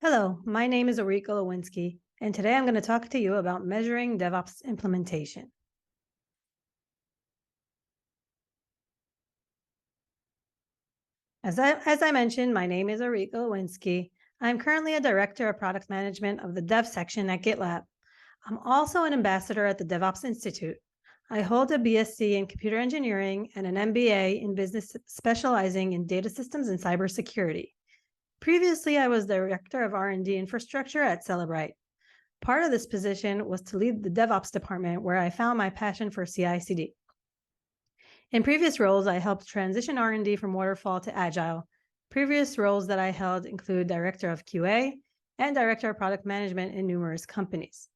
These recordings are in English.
Hello, my name is Ulrika Lewinsky, and today I'm going to talk to you about measuring DevOps implementation. As I mentioned, my name is Ulrika Lewinsky. I'm currently a director of product management of the Dev section at GitLab. I'm also an ambassador at the DevOps Institute. I hold a BSc in computer engineering and an MBA in business specializing in data systems and cybersecurity. Previously, I was director of R&D infrastructure at Cellebrite. Part of this position was to lead the DevOps department, where I found my passion for CI/CD. In previous roles, I helped transition R&D from waterfall to agile. Previous roles that I held include director of QA and director of product management in numerous companies.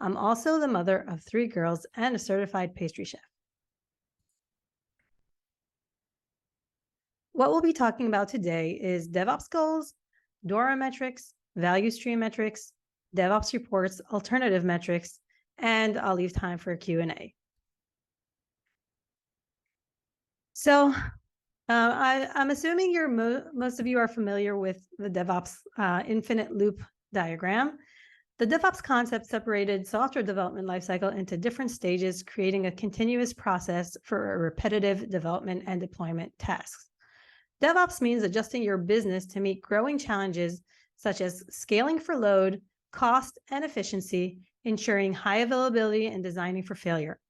I'm also the mother of 3 girls and a certified pastry chef. What we'll be talking about today is DevOps goals, DORA metrics, value stream metrics, DevOps reports, alternative metrics, and I'll leave time for a Q&A. So I'm assuming most of you are familiar with the DevOps infinite loop diagram. The DevOps concept separated software development lifecycle into different stages, creating a continuous process for repetitive development and deployment tasks. DevOps means adjusting your business to meet growing challenges such as scaling for load, cost, and efficiency, ensuring high availability and designing for failure.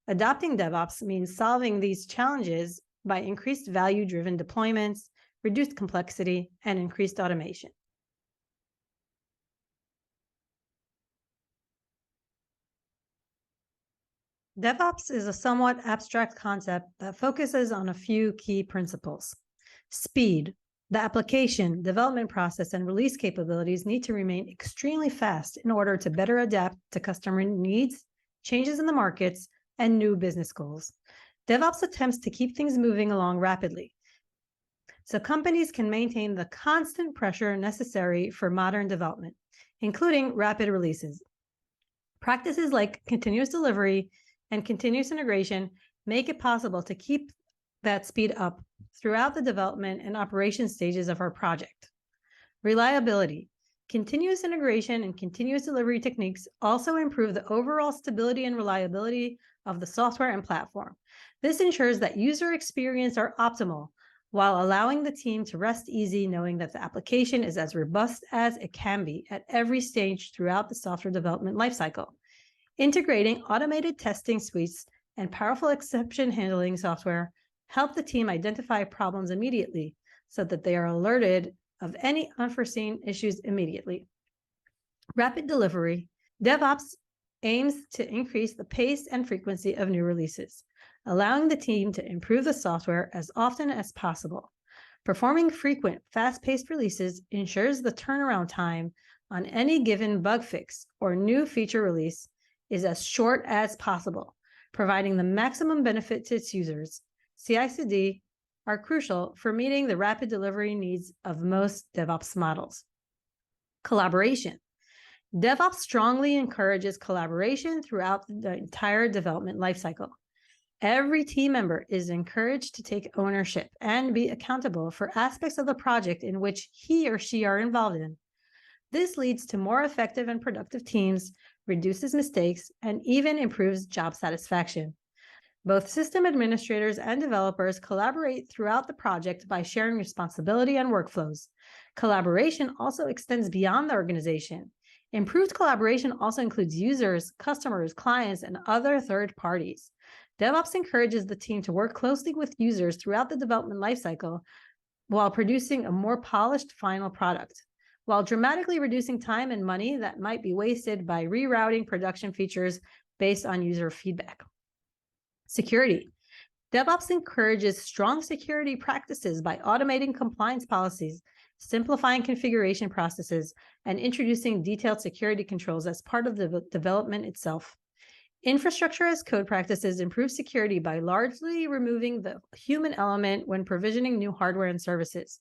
Adopting DevOps means solving these challenges by increased value-driven deployments, reduced complexity, and increased automation. DevOps is a somewhat abstract concept that focuses on a few key principles. Speed. The application, development process, and release capabilities need to remain extremely fast in order to better adapt to customer needs, changes in the markets, and new business goals. DevOps attempts to keep things moving along rapidly, so companies can maintain the constant pressure necessary for modern development, including rapid releases. Practices like continuous delivery and continuous integration make it possible to keep that speed up throughout the development and operation stages of our project. Reliability. Continuous integration and continuous delivery techniques also improve the overall stability and reliability of the software and platform. This ensures that user experience are optimal while allowing the team to rest easy knowing that the application is as robust as it can be at every stage throughout the software development lifecycle. Integrating automated testing suites and powerful exception handling software help the team identify problems immediately so that they are alerted of any unforeseen issues immediately. Rapid delivery. DevOps aims to increase the pace and frequency of new releases, allowing the team to improve the software as often as possible. Performing frequent, fast-paced releases ensures the turnaround time on any given bug fix or new feature release is as short as possible, providing the maximum benefit to its users. CI/CD are crucial for meeting the rapid delivery needs of most DevOps models. Collaboration. DevOps strongly encourages collaboration throughout the entire development lifecycle. Every team member is encouraged to take ownership and be accountable for aspects of the project in which he or she are involved in. This leads to more effective and productive teams, reduces mistakes, and even improves job satisfaction. Both system administrators and developers collaborate throughout the project by sharing responsibility and workflows. Collaboration also extends beyond the organization. Improved collaboration also includes users, customers, clients, and other third parties. DevOps encourages the team to work closely with users throughout the development lifecycle while producing a more polished final product, while dramatically reducing time and money that might be wasted by rerouting production features based on user feedback. Security. DevOps encourages strong security practices by automating compliance policies, simplifying configuration processes, and introducing detailed security controls as part of the development itself. Infrastructure as code practices improve security by largely removing the human element when provisioning new hardware and services.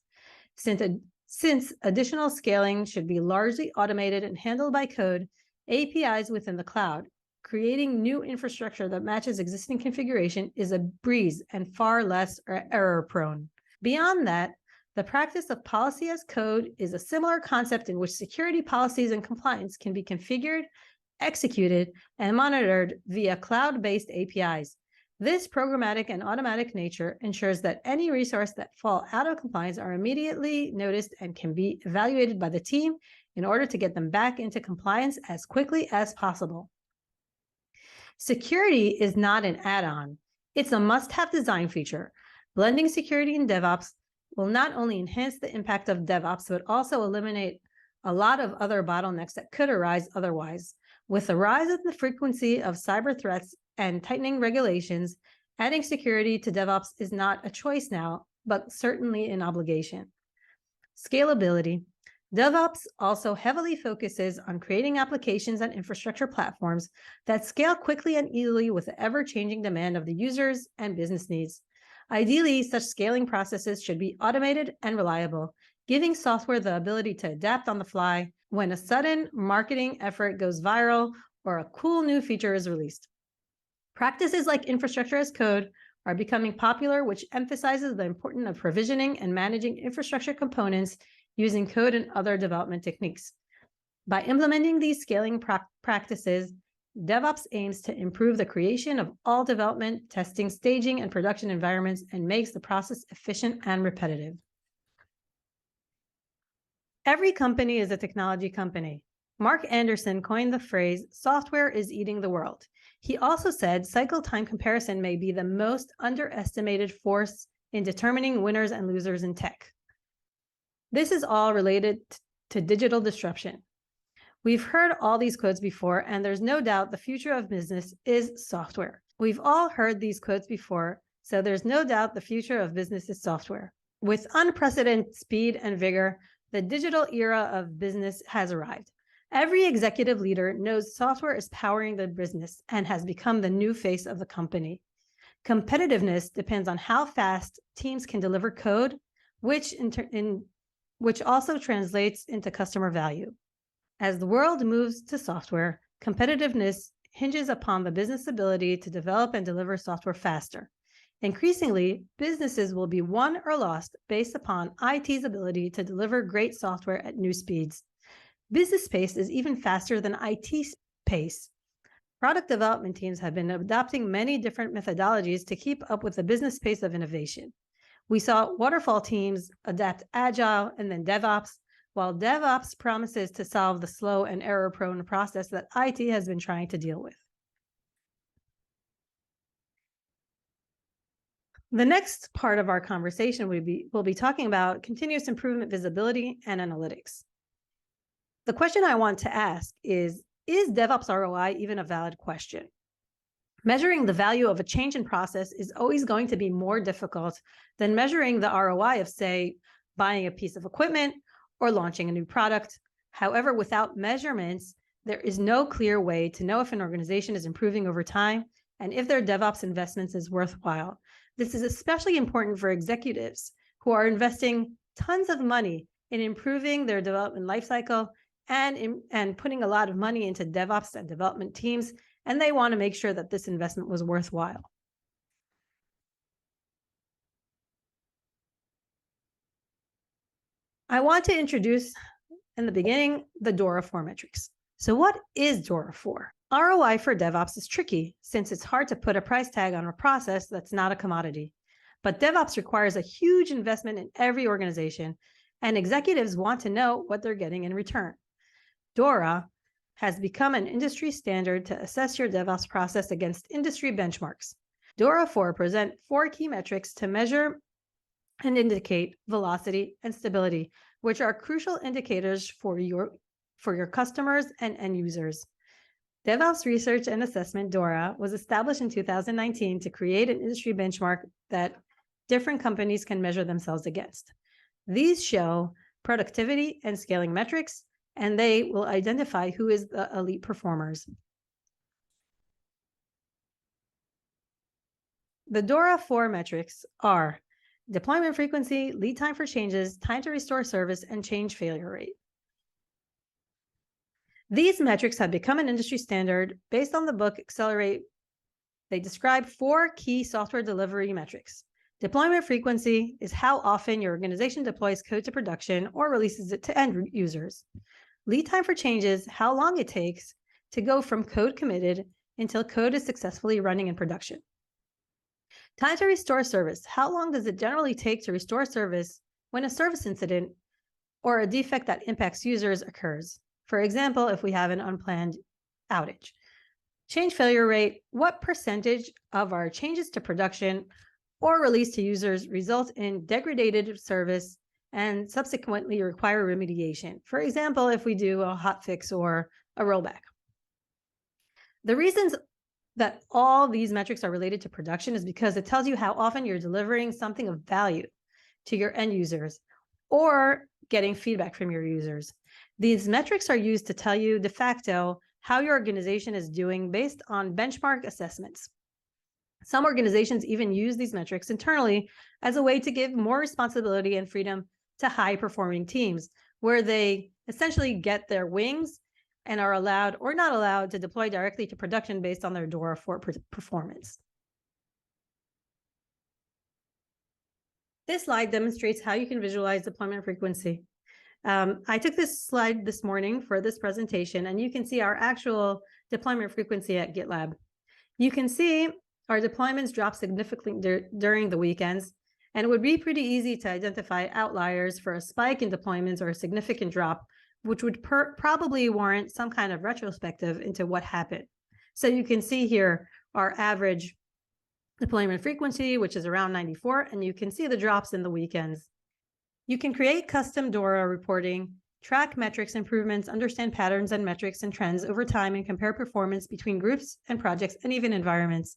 Since additional scaling should be largely automated and handled by code, APIs within the cloud, creating new infrastructure that matches existing configuration is a breeze and far less error-prone. Beyond that, The practice of policy as code is a similar concept in which security policies and compliance can be configured, executed, and monitored via cloud-based APIs. This programmatic and automatic nature ensures that any resource that fall out of compliance are immediately noticed and can be evaluated by the team in order to get them back into compliance as quickly as possible. Security is not an add-on. It's a must-have design feature. Blending security and DevOps will not only enhance the impact of DevOps, but also eliminate a lot of other bottlenecks that could arise otherwise. With the rise in the frequency of cyber threats and tightening regulations, adding security to DevOps is not a choice now, but certainly an obligation. Scalability. DevOps also heavily focuses on creating applications and infrastructure platforms that scale quickly and easily with the ever-changing demand of the users and business needs. Ideally, such scaling processes should be automated and reliable, giving software the ability to adapt on the fly when a sudden marketing effort goes viral or a cool new feature is released. Practices like infrastructure as code are becoming popular, which emphasizes the importance of provisioning and managing infrastructure components using code and other development techniques. By implementing these scaling practices, DevOps aims to improve the creation of all development, testing, staging, and production environments and makes the process efficient and repetitive. Every company is a technology company. Mark Anderson coined the phrase, "Software is eating the world." He also said cycle time comparison may be the most underestimated force in determining winners and losers in tech. This is all related to digital disruption. We've heard all these quotes before, and there's no doubt the future of business is software. We've all heard these quotes before, so there's no doubt the future of business is software. With unprecedented speed and vigor, the digital era of business has arrived. Every executive leader knows software is powering the business and has become the new face of the company. Competitiveness depends on how fast teams can deliver code, which also translates into customer value. As the world moves to software, competitiveness hinges upon the business ability to develop and deliver software faster. Increasingly, businesses will be won or lost based upon IT's ability to deliver great software at new speeds. Business pace is even faster than IT pace. Product development teams have been adopting many different methodologies to keep up with the business pace of innovation. We saw waterfall teams adapt Agile and then DevOps, while DevOps promises to solve the slow and error-prone process that IT has been trying to deal with. The next part of our conversation we'll be talking about continuous improvement, visibility, and analytics. The question I want to ask is DevOps ROI even a valid question? Measuring the value of a change in process is always going to be more difficult than measuring the ROI of, say, buying a piece of equipment or launching a new product. However, without measurements, there is no clear way to know if an organization is improving over time and if their DevOps investments is worthwhile. This is especially important for executives who are investing tons of money in improving their development lifecycle and putting a lot of money into DevOps and development teams, and they want to make sure that this investment was worthwhile. I want to introduce, in the beginning, the DORA 4 metrics. So what is DORA 4? ROI for DevOps is tricky since it's hard to put a price tag on a process that's not a commodity. But DevOps requires a huge investment in every organization, and executives want to know what they're getting in return. DORA has become an industry standard to assess your DevOps process against industry benchmarks. DORA 4 presents 4 key metrics to measure and indicate velocity and stability, which are crucial indicators for your customers and end users. DevOps Research and Assessment, DORA, was established in 2019 to create an industry benchmark that different companies can measure themselves against. These show productivity and scaling metrics, and they will identify who is the elite performers. The DORA 4 metrics are deployment frequency, lead time for changes, time to restore service, and change failure rate. These metrics have become an industry standard based on the book Accelerate. They describe 4 key software delivery metrics: Deployment frequency is how often your organization deploys code to production or releases it to end users. Lead time for change is how long it takes to go from code committed until code is successfully running in production. Time to restore service. How long does it generally take to restore service when a service incident or a defect that impacts users occurs? For example, if we have an unplanned outage. Change failure rate. What percentage of our changes to production or release to users result in degraded service and subsequently require remediation? For example, if we do a hotfix or a rollback. The reasons that all these metrics are related to production is because it tells you how often you're delivering something of value to your end users or getting feedback from your users. These metrics are used to tell you de facto how your organization is doing based on benchmark assessments. Some organizations even use these metrics internally as a way to give more responsibility and freedom to high-performing teams, where they essentially get their wings and are allowed or not allowed to deploy directly to production based on their DORA 4 performance. This slide demonstrates how you can visualize deployment frequency. I took this slide this morning for this presentation, and you can see our actual deployment frequency at GitLab. You can see our deployments drop significantly during the weekends, and it would be pretty easy to identify outliers for a spike in deployments or a significant drop, which would probably warrant some kind of retrospective into what happened. So you can see here our average deployment frequency, which is around 94, and you can see the drops in the weekends. You can create custom DORA reporting, track metrics improvements, understand patterns and metrics and trends over time, and compare performance between groups and projects and even environments.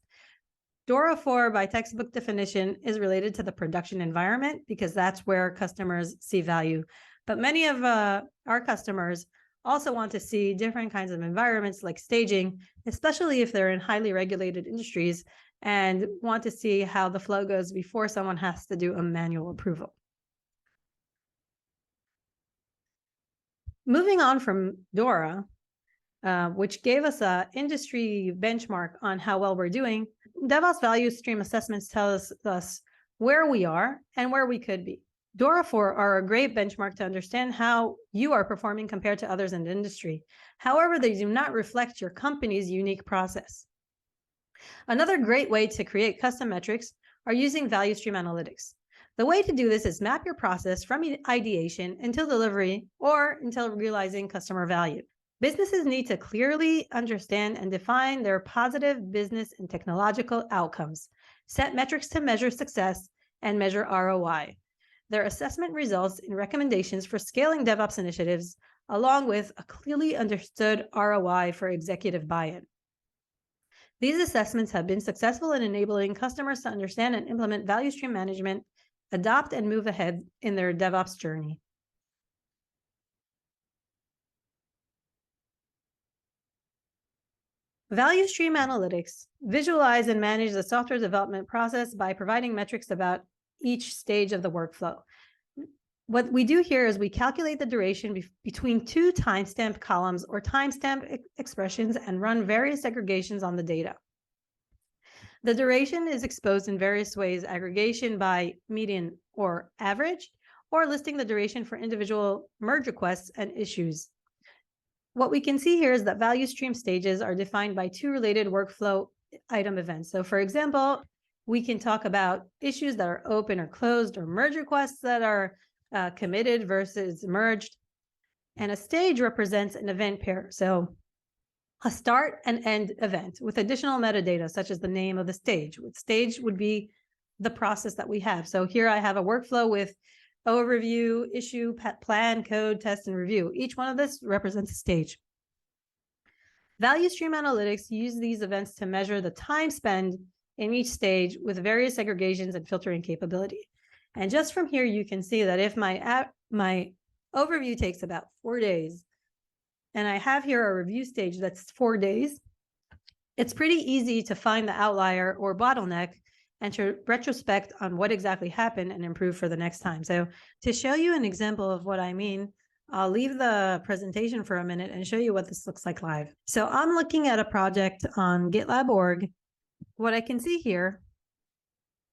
DORA 4, by textbook definition, is related to the production environment because that's where customers see value. But many of our customers also want to see different kinds of environments like staging, especially if they're in highly regulated industries and want to see how the flow goes before someone has to do a manual approval. Moving on from DORA, which gave us an industry benchmark on how well we're doing, DevOps value stream assessments tell us where we are and where we could be. DORA 4 are a great benchmark to understand how you are performing compared to others in the industry. However, they do not reflect your company's unique process. Another great way to create custom metrics are using value stream analytics. The way to do this is map your process from ideation until delivery or until realizing customer value. Businesses need to clearly understand and define their positive business and technological outcomes, set metrics to measure success, and measure ROI. Their assessment results in recommendations for scaling DevOps initiatives, along with a clearly understood ROI for executive buy-in. These assessments have been successful in enabling customers to understand and implement value stream management, adopt and move ahead in their DevOps journey. Value stream analytics visualize and manage the software development process by providing metrics about each stage of the workflow. What we do here is we calculate the duration between two timestamp columns or timestamp expressions and run various aggregations on the data. The duration is exposed in various ways: aggregation by median or average, or listing the duration for individual merge requests and issues. What we can see here is that value stream stages are defined by two related workflow item events. So for example, we can talk about issues that are open or closed, or merge requests that are committed versus merged. And a stage represents an event pair. So a start and end event with additional metadata, such as the name of the stage. Stage would be the process that we have. So here I have a workflow with overview, issue, plan, code, test, and review. Each one of this represents a stage. Value stream analytics use these events to measure the time spent in each stage with various aggregations and filtering capability. And just from here, you can see that if my overview takes about 4 days, and I have here a review stage that's 4 days, it's pretty easy to find the outlier or bottleneck and to retrospect on what exactly happened and improve for the next time. So to show you an example of what I mean, I'll leave the presentation for a minute and show you what this looks like live. So I'm looking at a project on GitLab.org. What I can see here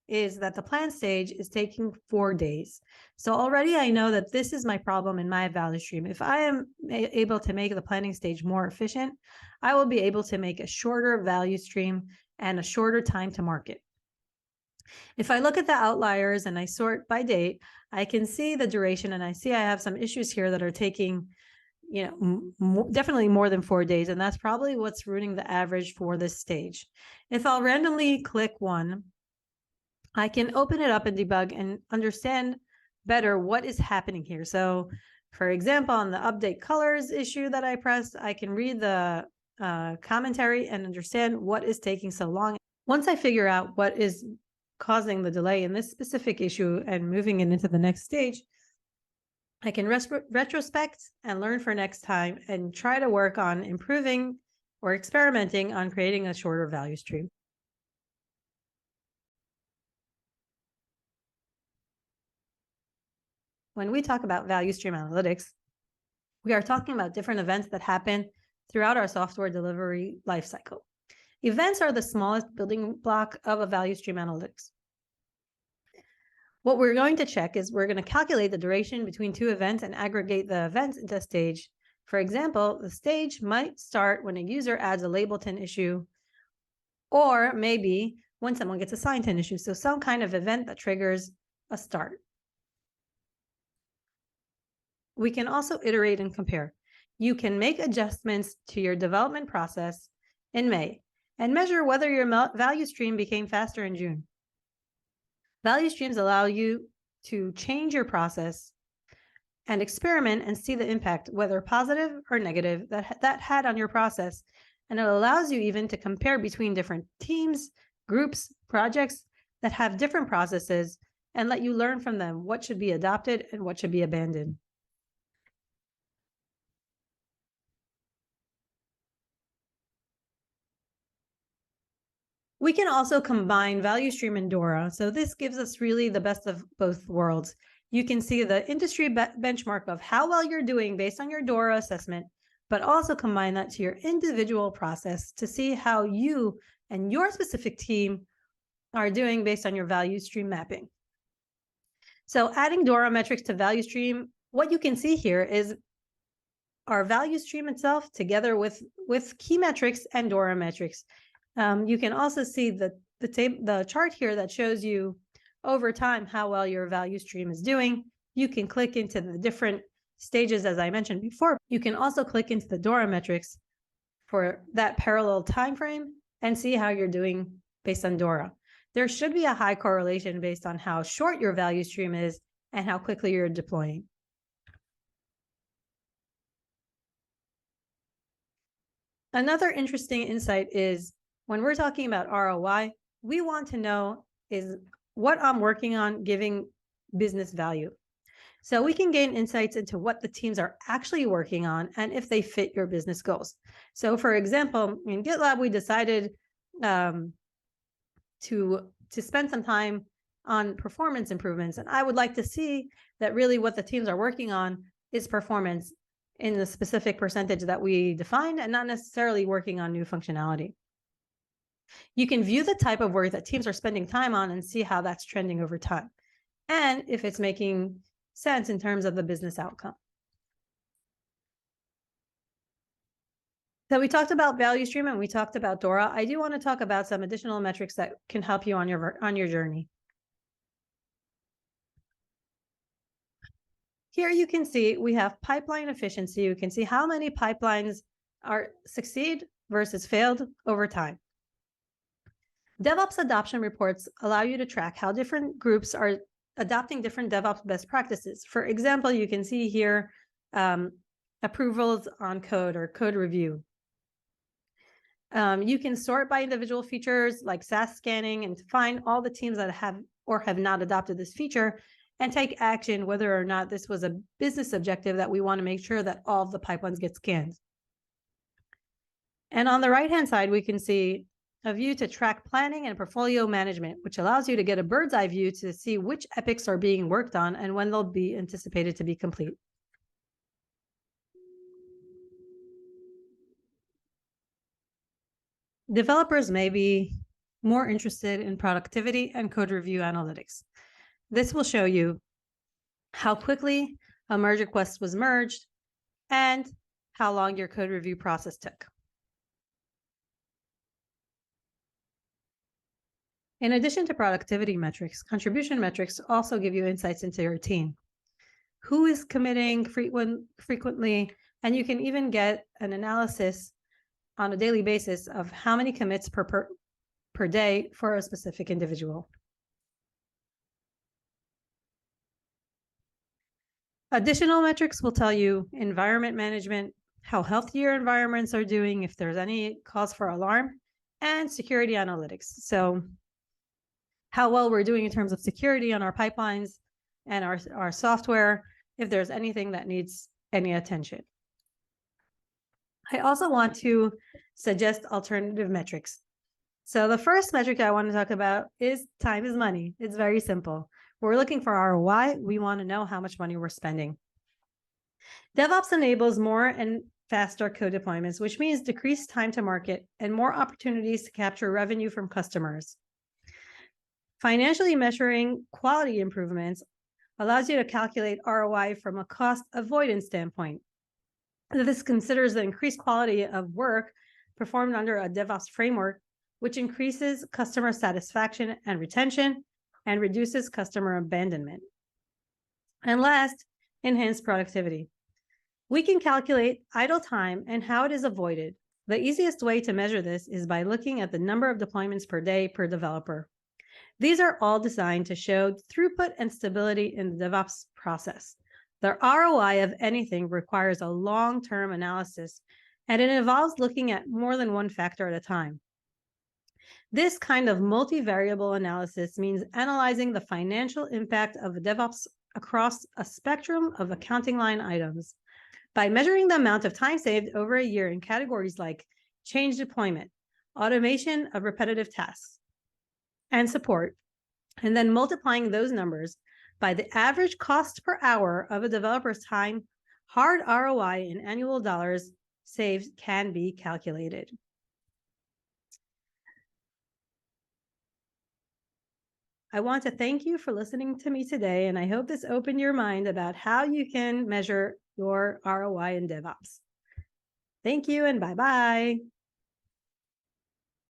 is that the plan stage is taking 4 days. So already I know that this is my problem in my value stream. If I am able to make the planning stage more efficient, I will be able to make a shorter value stream and a shorter time to market. If I look at the outliers and I sort by date, I can see the duration and I see I have some issues here that are taking, definitely more than 4 days. And that's probably what's ruining the average for this stage. If I'll randomly click one, I can open it up and debug and understand better what is happening here. So for example, on the update colors issue that I pressed, I can read the commentary and understand what is taking so long. Once I figure out what is causing the delay in this specific issue and moving it into the next stage, I can retrospect and learn for next time and try to work on improving or experimenting on creating a shorter value stream. When we talk about value stream analytics, we are talking about different events that happen throughout our software delivery lifecycle. Events are the smallest building block of a value stream analytics. What we're going to check is we're going to calculate the duration between two events and aggregate the events into a stage. For example, the stage might start when a user adds a label to an issue, or maybe when someone gets assigned to an issue. So some kind of event that triggers a start. We can also iterate and compare. You can make adjustments to your development process in May and measure whether your value stream became faster in June. Value streams allow you to change your process and experiment and see the impact, whether positive or negative, that had on your process. And it allows you even to compare between different teams, groups, projects that have different processes and let you learn from them what should be adopted and what should be abandoned. We can also combine value stream and Dora. So this gives us really the best of both worlds. You can see the industry benchmark of how well you're doing based on your Dora assessment, but also combine that to your individual process to see how you and your specific team are doing based on your value stream mapping. So adding Dora metrics to value stream, what you can see here is our value stream itself together with key metrics and Dora metrics. You can also see the chart here that shows you over time how well your value stream is doing. You can click into the different stages, as I mentioned before. You can also click into the Dora metrics for that parallel time frame and see how you're doing based on Dora. There should be a high correlation based on how short your value stream is and how quickly you're deploying. Another interesting insight is when we're talking about ROI, we want to know is what I'm working on giving business value. So we can gain insights into what the teams are actually working on and if they fit your business goals. So for example, in GitLab, we decided to spend some time on performance improvements. And I would like to see that really what the teams are working on is performance in the specific percentage that we defined and not necessarily working on new functionality. You can view the type of work that teams are spending time on and see how that's trending over time, and if it's making sense in terms of the business outcome. So we talked about value stream and we talked about Dora. I do want to talk about some additional metrics that can help you on your journey. Here you can see we have pipeline efficiency. You can see how many pipelines are succeed versus failed over time. DevOps adoption reports allow you to track how different groups are adopting different DevOps best practices. For example, you can see here approvals on code or code review. You can sort by individual features like SAS scanning and find all the teams that have or have not adopted this feature and take action whether or not this was a business objective that we want to make sure that all of the pipelines get scanned. And on the right-hand side, we can see a view to track planning and portfolio management, which allows you to get a bird's eye view to see which epics are being worked on and when they'll be anticipated to be complete. Developers may be more interested in productivity and code review analytics. This will show you how quickly a merge request was merged and how long your code review process took. In addition to productivity metrics, contribution metrics also give you insights into your team. Who is committing frequently, and you can even get an analysis on a daily basis of how many commits per day for a specific individual. Additional metrics will tell you environment management, how healthy your environments are doing, if there's any cause for alarm, and security analytics. So how well we're doing in terms of security on our pipelines and our software, if there's anything that needs any attention. I also want to suggest alternative metrics. So the first metric I want to talk about is time is money. It's very simple. We're looking for ROI. We want to know how much money we're spending. DevOps enables more and faster code deployments, which means decreased time to market and more opportunities to capture revenue from customers. Financially measuring quality improvements allows you to calculate ROI from a cost avoidance standpoint. This considers the increased quality of work performed under a DevOps framework, which increases customer satisfaction and retention and reduces customer abandonment. And last, enhanced productivity. We can calculate idle time and how it is avoided. The easiest way to measure this is by looking at the number of deployments per day per developer. These are all designed to show throughput and stability in the DevOps process. The ROI of anything requires a long-term analysis, and it involves looking at more than one factor at a time. This kind of multivariable analysis means analyzing the financial impact of DevOps across a spectrum of accounting line items. By measuring the amount of time saved over a year in categories like change deployment, automation of repetitive tasks, and support, and then multiplying those numbers by the average cost per hour of a developer's time, hard ROI in annual dollars saved can be calculated. I want to thank you for listening to me today, and I hope this opened your mind about how you can measure your ROI in DevOps. Thank you, and bye-bye.